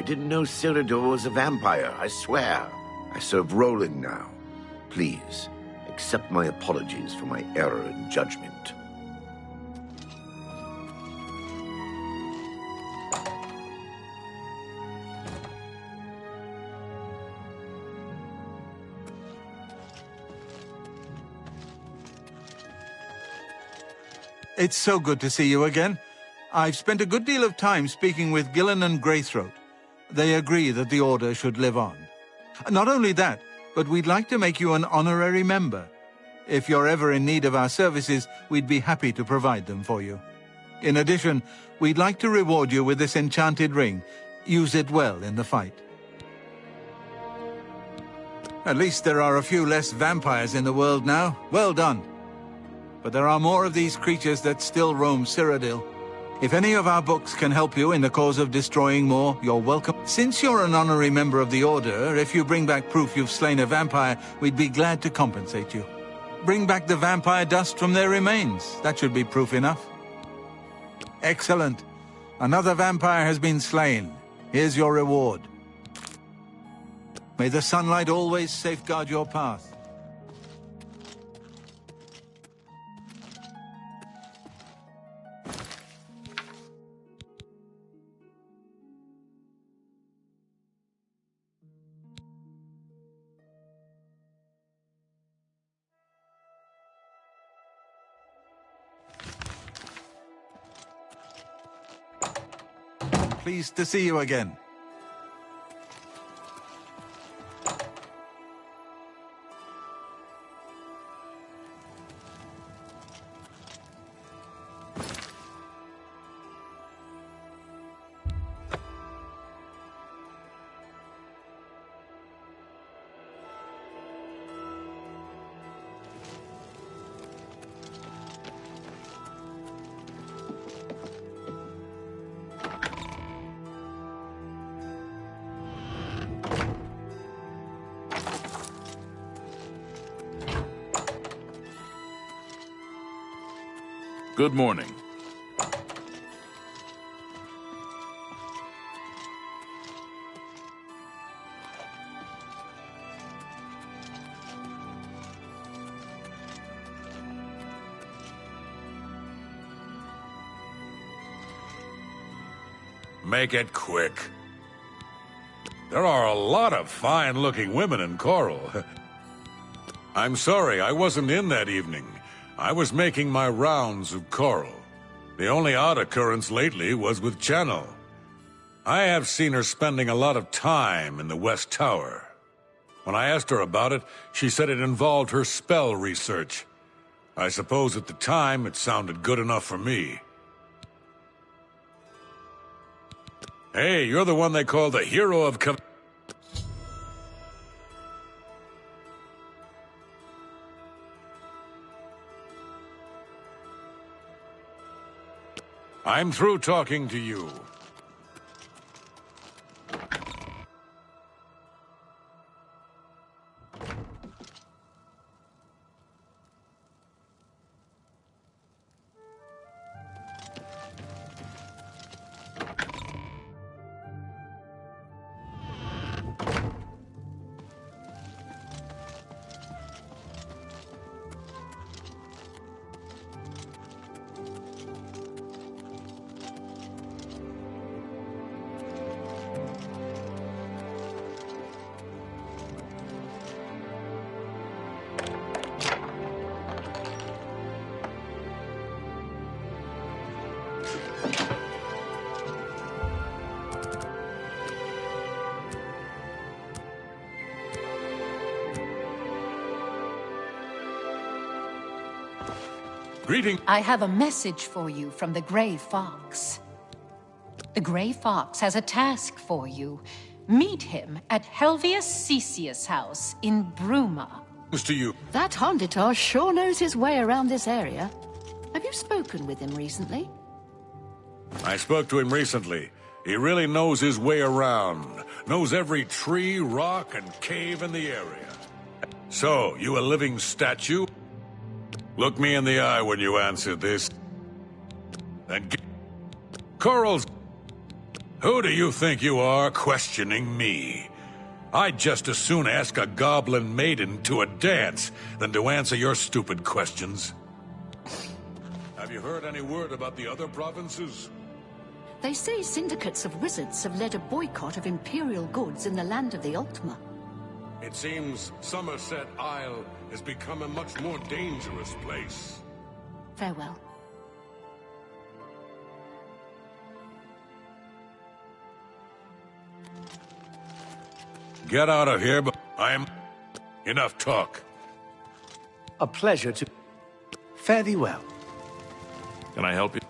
didn't know Cyrodiil was a vampire, I swear. I serve Roland now. Please, accept my apologies for my error in judgment. It's so good to see you again. I've spent a good deal of time speaking with Gillen and Greythroat. They agree that the Order should live on. Not only that, but we'd like to make you an honorary member. If you're ever in need of our services, we'd be happy to provide them for you. In addition, we'd like to reward you with this enchanted ring. Use it well in the fight. At least there are a few less vampires in the world now. Well done. But there are more of these creatures that still roam Cyrodiil. If any of our books can help you in the cause of destroying more, you're welcome. Since you're an honorary member of the Order, if you bring back proof you've slain a vampire, we'd be glad to compensate you. Bring back the vampire dust from their remains. That should be proof enough. Excellent. Another vampire has been slain. Here's your reward. May the sunlight always safeguard your path. Pleased to see you again. Good morning. Make it quick. There are a lot of fine-looking women in Coral. I'm sorry, I wasn't in that evening. I was making my rounds of Coral. The only odd occurrence lately was with Channel. I have seen her spending a lot of time in the West Tower. When I asked her about it, she said it involved her spell research. I suppose at the time it sounded good enough for me. Hey, you're the one they call the hero of I'm through talking to you. Greeting. I have a message for you from the Grey Fox. The Grey Fox has a task for you. Meet him at Helvius Cecius' house in Bruma. To you. That Honditar sure knows his way around this area. Have you spoken with him recently? I spoke to him recently. He really knows his way around. Knows every tree, rock, and cave in the area. So, you a living statue? Look me in the eye when you answer this. And Coral's... Who do you think you are questioning me? I'd just as soon ask a goblin maiden to a dance than to answer your stupid questions. Have you heard any word about the other provinces? They say syndicates of wizards have led a boycott of Imperial goods in the land of the Ultima. It seems Somerset Isle has become a much more dangerous place. Farewell. Get out of here, but I'm... Enough talk. A pleasure to... Fare thee well. Can I help you?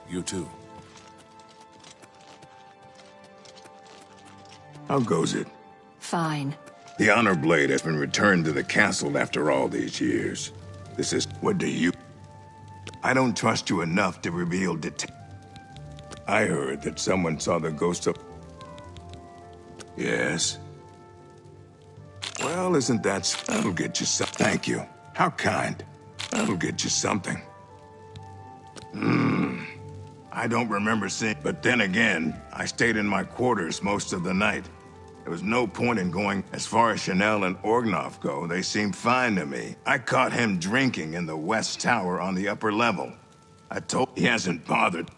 You too. How goes it? Fine. The Honor Blade has been returned to the castle after all these years. This is... What do you... I don't trust you enough to reveal details. I heard that someone saw the ghost of... Yes? Well, isn't that... That'll get you some... Thank you. How kind. That'll get you something. I don't remember seeing... But then again, I stayed in my quarters most of the night. There was no point in going. As far as Chanel and Orgnoff go, they seemed fine to me. I caught him drinking in the West Tower on the upper level. I told... He hasn't bothered.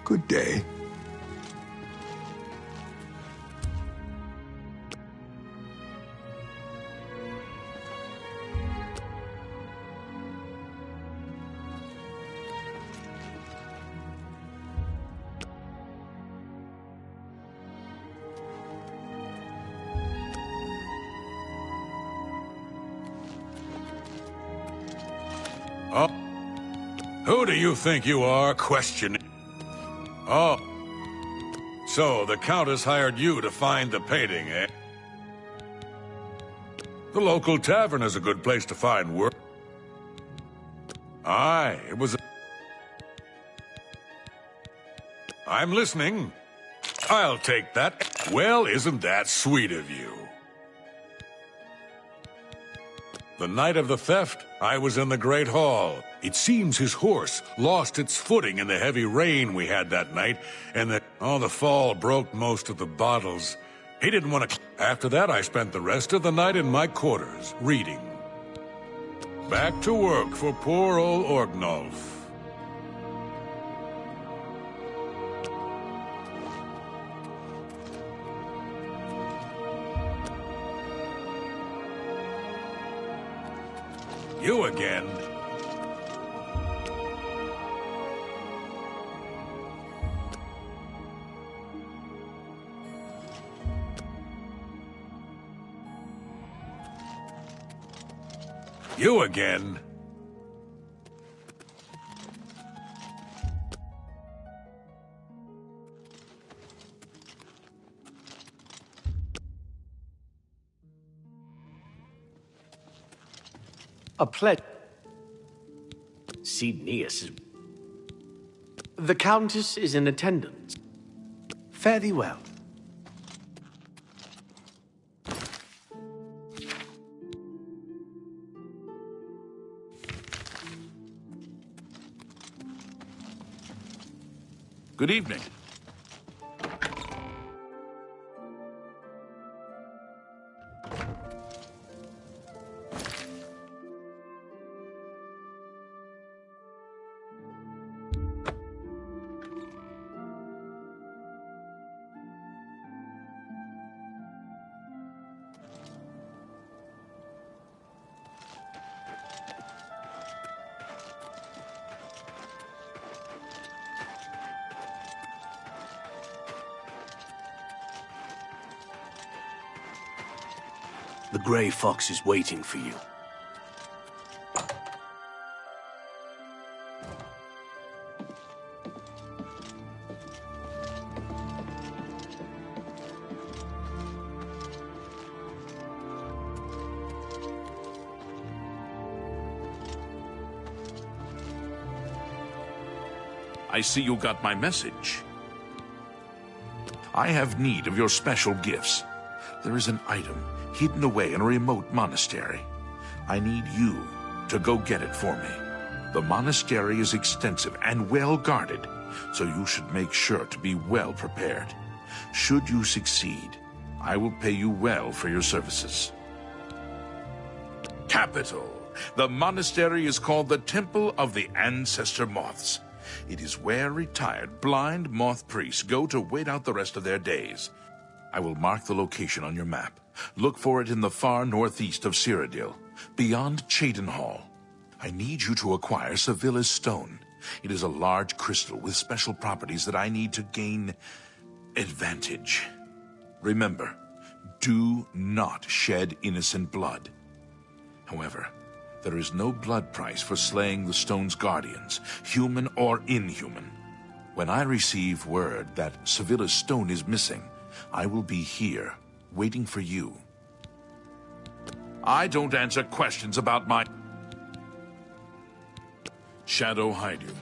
Good day. Oh. Who do you think you are questioning? Oh. So, the Countess hired you to find the painting, eh? The local tavern is a good place to find work. Aye, it was... I'm listening. I'll take that. Well, isn't that sweet of you? The night of the theft, I was in the Great Hall. It seems his horse lost its footing in the heavy rain we had that night, and the fall broke most of the bottles. He didn't want to... After that, I spent the rest of the night in my quarters, reading. Back to work for poor old Orgnolf. You again? You again? A pledge. Sidneus is... The Countess is in attendance. Fare thee well. Good evening. The Grey Fox is waiting for you. I see you got my message. I have need of your special gifts. There is an item hidden away in a remote monastery. I need you to go get it for me. The monastery is extensive and well guarded, so you should make sure to be well prepared. Should you succeed, I will pay you well for your services. Capital. The monastery is called the Temple of the Ancestor Moths. It is where retired blind moth priests go to wait out the rest of their days. I will mark the location on your map. Look for it in the far northeast of Cyrodiil, beyond Cheydinhal. I need you to acquire Sevilla's stone. It is a large crystal with special properties that I need to gain advantage. Remember, do not shed innocent blood. However, there is no blood price for slaying the stone's guardians, human or inhuman. When I receive word that Sevilla's stone is missing, I will be here, waiting for you. I don't answer questions about my... Shadow hide you.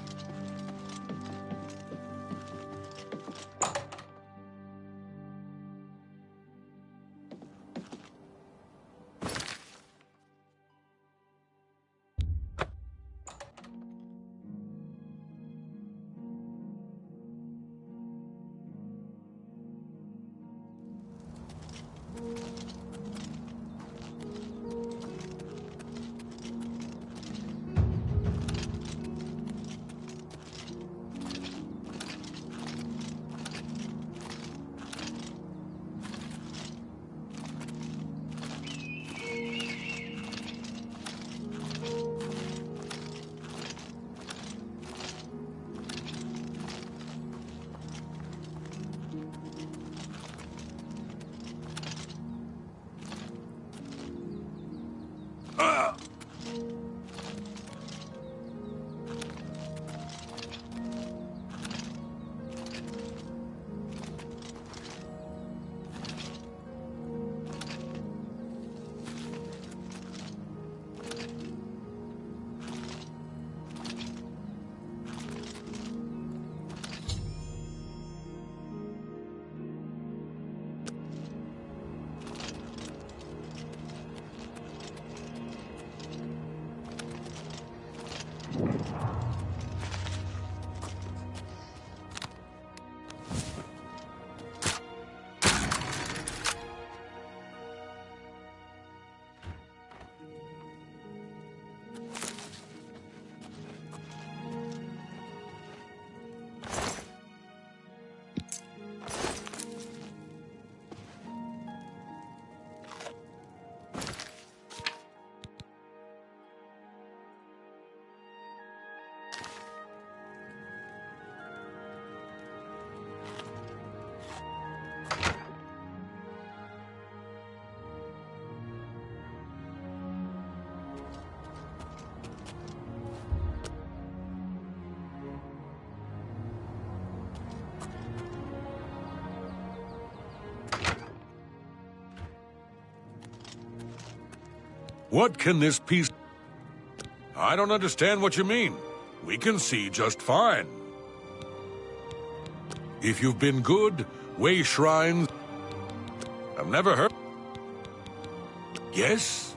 What can this piece... I don't understand what you mean. We can see just fine. If you've been good, way shrines... I've never heard... Yes?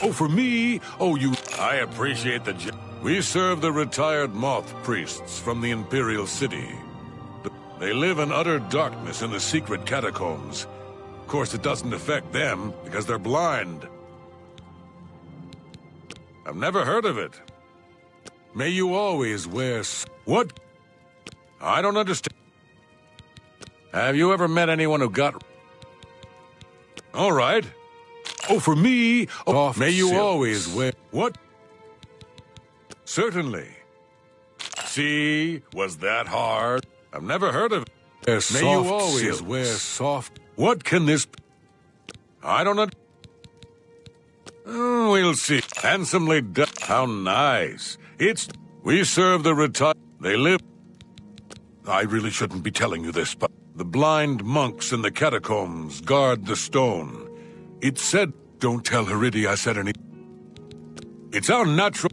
Oh, for me? Oh, you... I appreciate the... We serve the retired moth priests from the Imperial City. They live in utter darkness in the secret catacombs. Of course, it doesn't affect them, because they're blind. I've never heard of it. May you always wear... What? I don't understand. Have you ever met anyone who got... All right. Oh, for me... Oh, may you always wear... What? Certainly. See? Was that hard? I've never heard of it. May you always wear soft... What can this... I don't know... We'll see. Handsomely done. How nice. It's... We serve the retired... They live... I really shouldn't be telling you this, but... The blind monks in the catacombs guard the stone. It said... Don't tell Heridi I said any... It's our natural...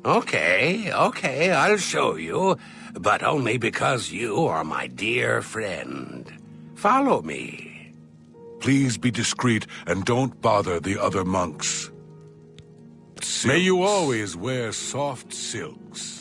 Okay, I'll show you. But only because you are my dear friend. Follow me. Please be discreet and don't bother the other monks. May you always wear soft silks.